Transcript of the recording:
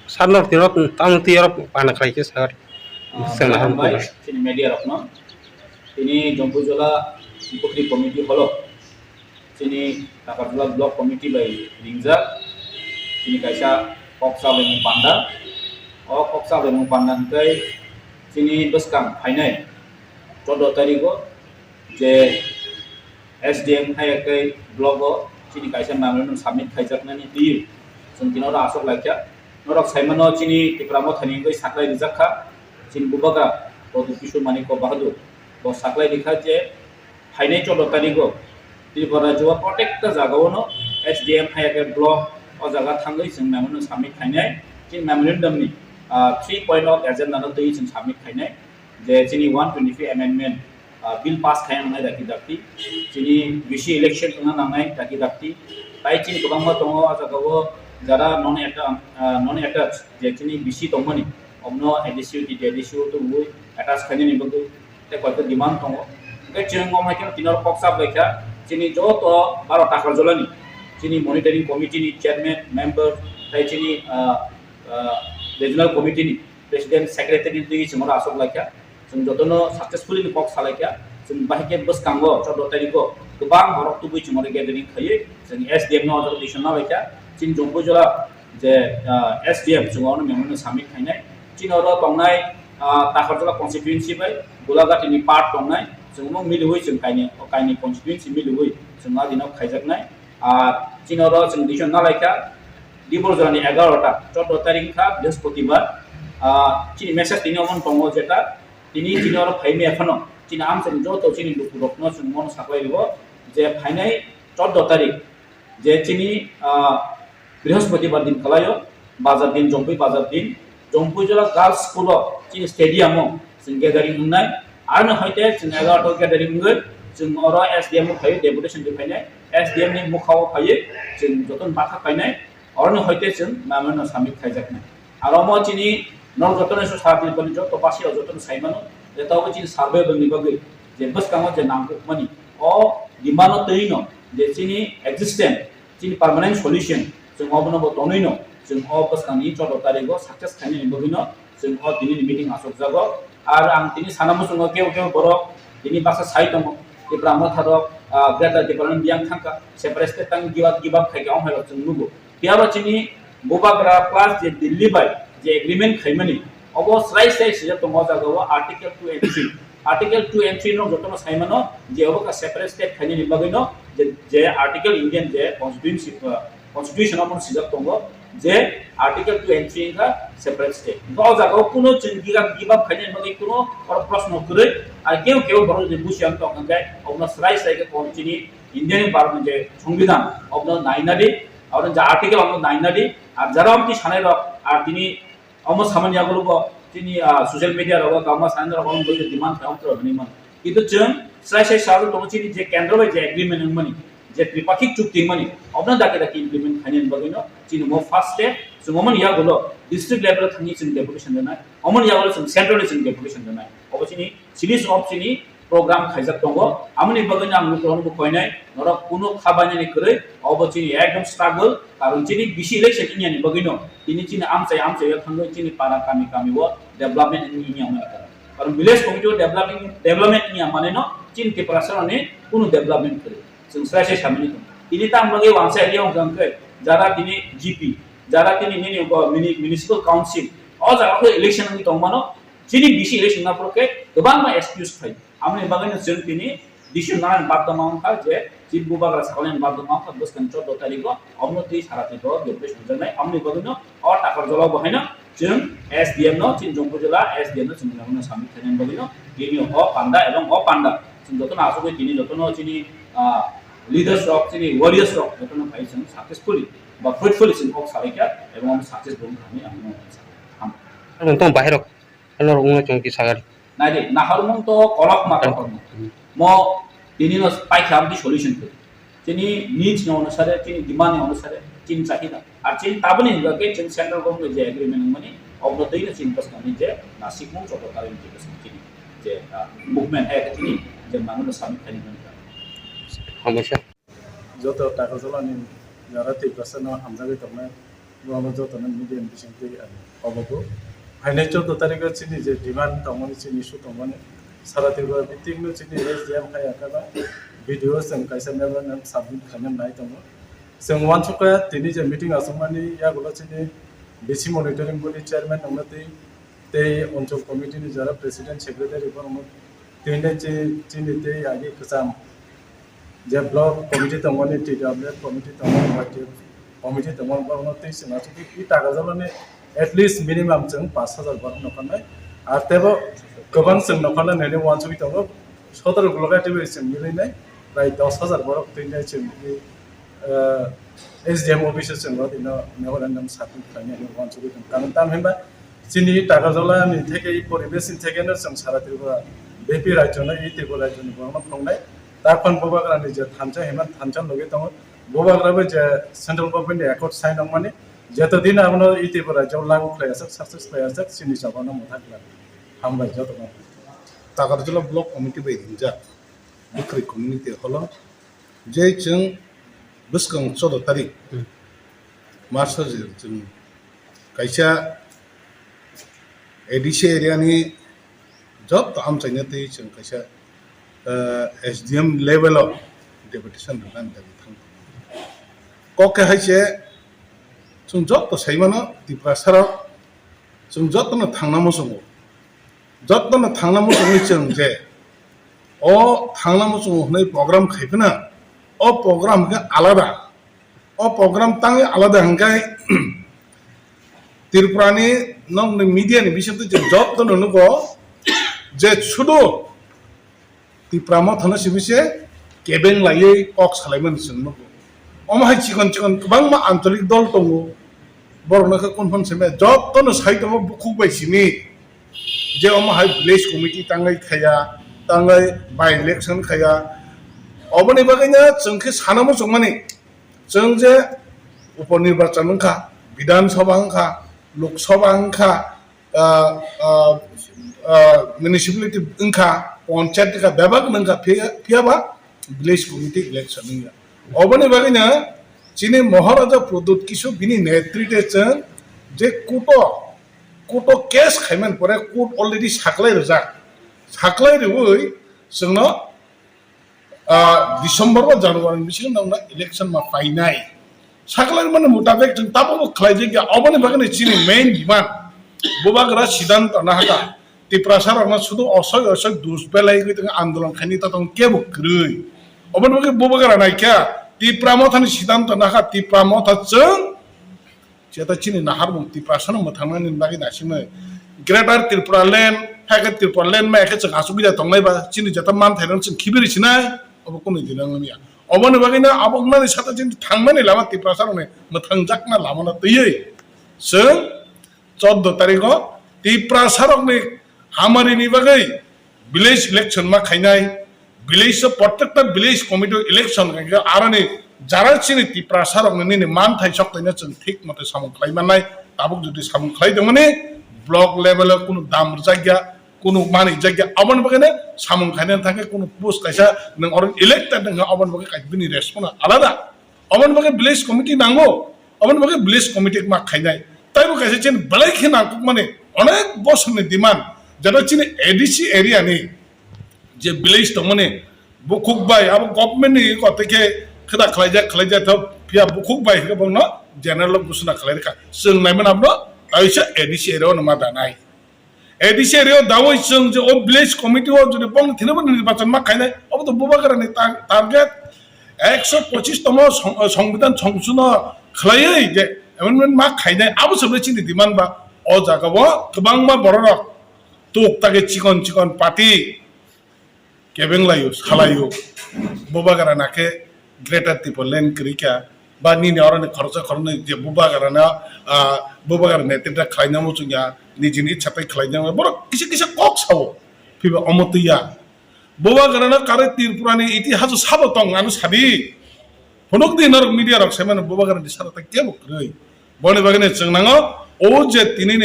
Sarnor tirot tam tirot panak raike sagar sengna ham Baik, pula. sini media Rokno. Ini Jompujola Putri Komiti Holo. Sini Takatula Blok Komiti by Ringza. Sini kaisa Koksa Lemung Panda. Koksa Lemung Panda kai sini beskang hainai. 14 tariko je SDM hai kai blog sini kaisa memorandum submit khaijaknani di sentino asok laikya norok saimano sini tipramo thani kai saklai rijakha sini bubaga Bodu Kishore Maniko Bahadur bo saklai dikha je hainai 14 tariko Tripura Jua protect the Zagawono SDM hai kai blog o jaga thangai sing memorandum submit hainai sini memorandum ni 3 point of agenda no tei sing submit hainai je sini 123 amendment bill pass khayan ngai daki sini bisi election tengah nangai daki tai sini kubangma tongo ajagawo jara non attached je sini bisi tongmani omno addition to mui attach khani ni bodu te koito demand tongo ke chengom mai ken tinor poksa lekha sini joto 12 takar jolani sini monitoring committee ni chairman member tai sini regional committee ni president secretary ni semua asok lekha जों जतनो successfully पक सालायका जों बाहिके बस Congo 14 तारिखो गोबां हरक तुबुइ चमरे गेदरिं खयै जों SDM no अजर ना लायका चिन जंबुजला जे SDM जोंनो मेमनो summit खायनाय चिन अर तंनाय ताखरजला constituency bye गुलागाटिनि part तंनाय जोंनो मिलुयै जों कायनि कन्स्टिट्युएन्सी मिलुयै जों आदिनो खायजाकनाय चिन अर जों डिसिसन ना लायका दिबरजलानि 11टा 14 तारिख खा बृहस्पतिबार चिन मेसेज तिनि अमन तंगो जेटा Ini cina orang faini ekono, cina am senjo to cini lupu rokno semua saklai ribo, je fainai 14 tarik, je cini Bৃহস্পতিবার din kalayo, bazar din Jompui jala girls school cini stadium sing gathering unai, arno hoite cini agar to gathering unai, cini orang SDM fayi deputation di fainai, SDM ni mukhawo fayi, cini joton bathak fainai, arno hoite cini memano samit khaijakna, aromo cini नर जतन सो साथि पनि जो तो पासी जतन साइमानो एताको चिन सर्वे बनि बगे जे बस कामो जे नामको मनि ओ डिमानो तैनो जे चिनि एक्जिस्टेंट चिनि परमानेंट सल्युशन जों अबनो बतनैनो जों अ बस कामनि 14 तारिखो सक्सेस खानि बगिनो जों अ दिनि मिटिं आसक जागो आरो आं दिनि सानामो जों केव बर दिनि बासा साइ दङ इब्रामो थारो ग्रेटर डिपार्टमेन्ट बियां थांका सेपारेट तां गिवा खायगा अ जों नुगो बियाबा चिनि बोबाग्रा क्लास जे दिल्ली बाय जे एग्रीमेंट खायमानि अब स्लाइड से तो मजा गो आर्टिकल 2 and 3 आर्टिकल 2 and 3 नो जतनो साइमानो जे अब का सेपरेट स्टेट खायनि बगैनो जे आर्टिकल इंडियन जे कॉन्स्टिट्यूशन अपन सिजक तंगो जे आर्टिकल 2 and 3 का सेपरेट स्टेट गो जागो कुनो गिवा खायनि बगै कुनो और प्रश्न करे आ केव बरो जे बुसियां तो गंगाय अब स्लाइड से के कॉन्टिनी इंडियन पार्लियामेंट जे संविधान अब नाइनादि और जे आर्टिकल अब नाइनादि আর যারা আমি সানাই রক আর তিনি অম সামান্য গুলো তিনি সোশ্যাল মিডিয়া রক গামা সানাই রক বলে ডিমান্ড খাওয়া তো নিমান কিন্তু जों স্রাই সাল তো চিনি যে কেন্দ্র বাই যে এগ্রিমেন্ট মানি যে ত্রিপাক্ষিক চুক্তি মানি অবনা দাকে ইমপ্লিমেন্ট খাইন বগিনো চিনি মো ফার্স্ট স্টেপ जों অমন ইয়া গুলো ডিস্ট্রিক্ট লেভেল থানি চিনি ডেপুটেশন দেনাই অমন ইয়া গুলো जों সেন্ট্রাল চিনি ডেপুটেশন দেনাই অবচিনি সিরিজ অফ চিনি program খাইজাক দङ আমনি বগিনো আং লুকরन কইনাই নর কোনো খাবানি করে অবচিনি একদম স্ট্রাগল কারণ চিনি বিসি ইলেকশন ইনিয়ানি বগিনো তিনি চিনি আমচাই থাঙ্গো চিনি পারা কামি ও ডেভেলপমেন্ট ইনি আমনা কারণ ভিলেজ কমিটি ডেভেলপমেন্ট ইনি মানে ন চিনি প্রেপারেশনে কোনো ডেভেলপমেন্ট করে जों স্রাইসে সামিনি তিনি তাম লগে ওয়ানসা এরিয়া গংকে যারা তিনি জিপি যারা তিনি নিনি মিউনিসিপাল কাউন্সিল অ যারা ইলেকশন নি দংমানো চিনি বিসি ইলেকশন না প্রকে गोबां मा एक्सक्यूज फाइ আমনি বাগানে जों তিনি ডিসিশন নান বাদমাংখা যে চিন বুবাগ্রা সাকলেন বাদমাংখা বসকান 14 তারিখ অমনতি সারাতি তো ডেপুটেশন জানাই আমনি বাগানো অ টাকার জলা বহাইনা जों एसडीएम नो चिन जंगु जिल्ला एसडीएम नो जों नामनो सामि खायन बगिनो बिनि अ पांडा एवं अ पांडा जों जतन आसुगै तिनि जतन चिनि लिडार्स रक चिनि वॉरियर्स रक जतन फाइ जों सक्सेसफुली बा फ्रुटफुली जों पक सालायका एवं सक्सेस बन खानि आमनो हाम नोंथां बाहेराव नर उंगा चंकी सागार नायदे नाहारमन तो कलक मात्र म दिनिनो पाइखाबदि सल्युशन को चिनि नीड्स न अनुसार चिनि डिमान्ड अनुसार चिन चाहिदा আর চিন তাবনি গকে চিন সেন্ট্রাল গভর্নমেন্ট যে এগ্রিমেন্ট মানে অবনতইনো চিন পাসকানি যে নাসিকমু চটকারেন যে চিনি যে মুভমেন্ট है চিনি যে মানুষ সামিল খানি সমস্যা যত টাকা জলানি যারা ঠিক আছে না হামজাগে তমে বড় যতন মিডিয়াম বিসংতে অবগত ফাইনাল 14 তারিখে চিনি যে ডিমান্ড দমনি চিনি ইস্যু দমনি সারা ত্রিপুরা ভিত্তিকनो চিনি এসডিএম খায়াকাবা ভিডিও जों কাইসা মেমोरेन्डाम साबमिट खालामनाय दङ जों वानसुका दिनै जे मिटिं आसमानि यागुला चिनि बिसि मनिटरिं बडी चेयरमैन दङ ते अञ्चल कमिटिनि जरा प्रेसिडेंट सेक्रेटारि दङ तिने चिनि ते आगे खसाम जे ब्लॉक कमिटी दङनि टिडब्ल्यू कमिटी दङ वाइटी कमिटी दङ बरनो ते सिना सुखि इ टाका जलने एटलिस्ट मिनिमाम जों 5000 बर नखनाय आर तेबो गोबां जों नखना नेने वानसुकि दङ 17 गुलगाटिबो जों मिलायनाय प्राय 10000 बर तिने जों एसडीएम ऑफिस जों दिनो मेमोरेन्डाम साबमिट खालामनाय वानसुकि दङ कारण ताम हेबा चिनि टाका जला नि थेके परिबेस थेकेनो जों सारा त्रिपुरा बेपि राज्यनो इ त्रिपुरा राज्यनि बरनो फंनाय ताखन बोबाग्रानि जे थानसा हेमान थानसा लगे दङ बोबाग्राबो जे सेंट्रल गवर्नमेंट एकॉर्ड साइन दङ माने जेतो दिन आबनो इ त्रिपुरा राज्यआव लागू खायासक सक्सेस खायासक चिनि जाबानो मथाखला हामबाय जतो तागारजला ब्लॉक कमिटी बाय हिंजा बुख्रि कम्युनिटी हलो जे जों बस्कं 14 तारिख मार्च जों कायसा एडीसी एरियानि जब आमचाइनो ते जों कायसा एसडीएम लेवलाव डेपुटेशन होनान दाबि थां कके हायसे जों जब साइमानो दिप्रासाराव जों जतनो थांना मोसङो जतनो थांना मोसङै जों जे अ थांना मोसङो होनाय प्रग्राम खायफोना अ प्रग्राम के आलादा अ प्रग्राम तांगे आलादा हंगाय त्रिपुरानि नंग मीडियानि बिसयते जों जतनो नुगो जे सुदु त्रिपुरामा थानो सिबिसे केबें लायै कक्स खालामोन जों नुगो अमाहाय चिकन चिकन गोबां मा आंतरिक दल दङ बरनखौ कनफारेन्स में जतनो साइटआव बुखुबाय सिनि जे अमाहाय विलेज कमिटी तांगै खाया तांगै बाय इलेक्शन खाया अबनि बागैनो जोंखे सानामो जों माने जों जे उपनिर्वाचन खा विधानसभा खा लोकसभा खा म्युनिसिपैलिटी खा पंचायत का बेबाग नंगा फियाबा विलेज कमिटी इलेक्शन नंगा अबनि बागैनो चिनि महाराजा प्रदुत किशोर बिनि नेतृत्वजों जे कोटो केस खायमान परे कोर्ट अलरेडी साख्लाय रोजा साख्लाय रोबै जोंनो डिसेम्बर बा जानुवारि बिसिम नावना इलेक्शन मा फाइनाय साख्लाय माने मुताबिक जों ताबो खालायजे अबनि बागैनो चिनि मेन डिमांड बोबागरा सिद्धांत नाहाका त्रिपुरासारावना सुदु असय दुसबेलाय गय आंदोलन खानि तातों केबो ग्रै अबनि बागै बोबागरा नायका त्रिपुरामा थानि सिद्धांत नाहा त्रिपुरामा थाजों जेता चिनि नाहार बुं त्रिपुरासन मथांनानि बागै दासिमो ग्रेटर त्रिपुरा लैंड हाइके त्रिपुरा लैंड मा एके जों आसुबिदा दंनायबा चिनि जेता मान थायरन जों खिबिरिसिनाय अब कोनै दिनांमिया अबनि बागैनो आबगनानि साथा जों थांमाने लामा त्रिपुरासारने मथांजाकना लामाना तयै जों 14 तारिखआव त्रिपुरासारनि हामारिनि बागै विलेज इलेक्शन मा खायनाय विलेज प्रत्येकटा विलेज कमिटी इलेक्शन आरनि जारा चिनि त्रिपुरासारनि मान थाय सकतैनो जों ठीक मते सामु खालायमानाय ताबुक जुदि सामु खालायदोंमाने ब्लक लेवल कुनु दाम जायगा कुनु मानि जायगा अबन बगैनो सामु खायनो थाखाय कुनु पोस्ट कायसा नों अरन इलेक्टेड नों अबन बगै कायबिनि रेस्पन्स आलादा अबन बगै विलेज कमिटी नांगौ अबन बगै विलेज कमिटी मा खायनाय ताइबो कायसा चिनि बलायखि नांगौ माने अनेक बोसोरनि डिमांड जेना चिनि एडीसी एरिया नि जे विलेज दंमाने बुखुकबाय अब गवर्नमेंट नि कतेके खोदा खालायजा तो फिया बुखुकबाय गबनो जनरल घोषणा खालायखा जों नायमोन आबनो आइसा एडीसी एरिया नमा दानाय एडीसी एरिया दावै जों जे ओ विलेज कमिटी ओ जुदि बंग थिनबो निर्वाचन मा खायनाय अब तो बोबागरानि टारगेट 125 तम संविधान संशोधन खालायै जे एमेन्डमेन्ट मा खायनाय आबो सबले चिनि डिमांड बा ओ जागाबो गोबां मा बरनो तुक तागे चिकन पार्टी केबें लायो सालायो बोबागरा नाके ग्रेटर त्रिपुरा लैंड क्रिका बा निने अरने खर्चा खरने जे बोबागरा नेतृत्व खायनामो जोंया निजिनि इच्छाथाय खायनामो बर किसे कक सावो फिबा अमतिया बोबागराना कारे त्रिपुरानि इतिहास साबो दं आनु सादि फनक दिनर मीडिया रक सेमान बोबागरानि साराता केबो ग्रै बने बागने जोंनाङो ओ जे तिनि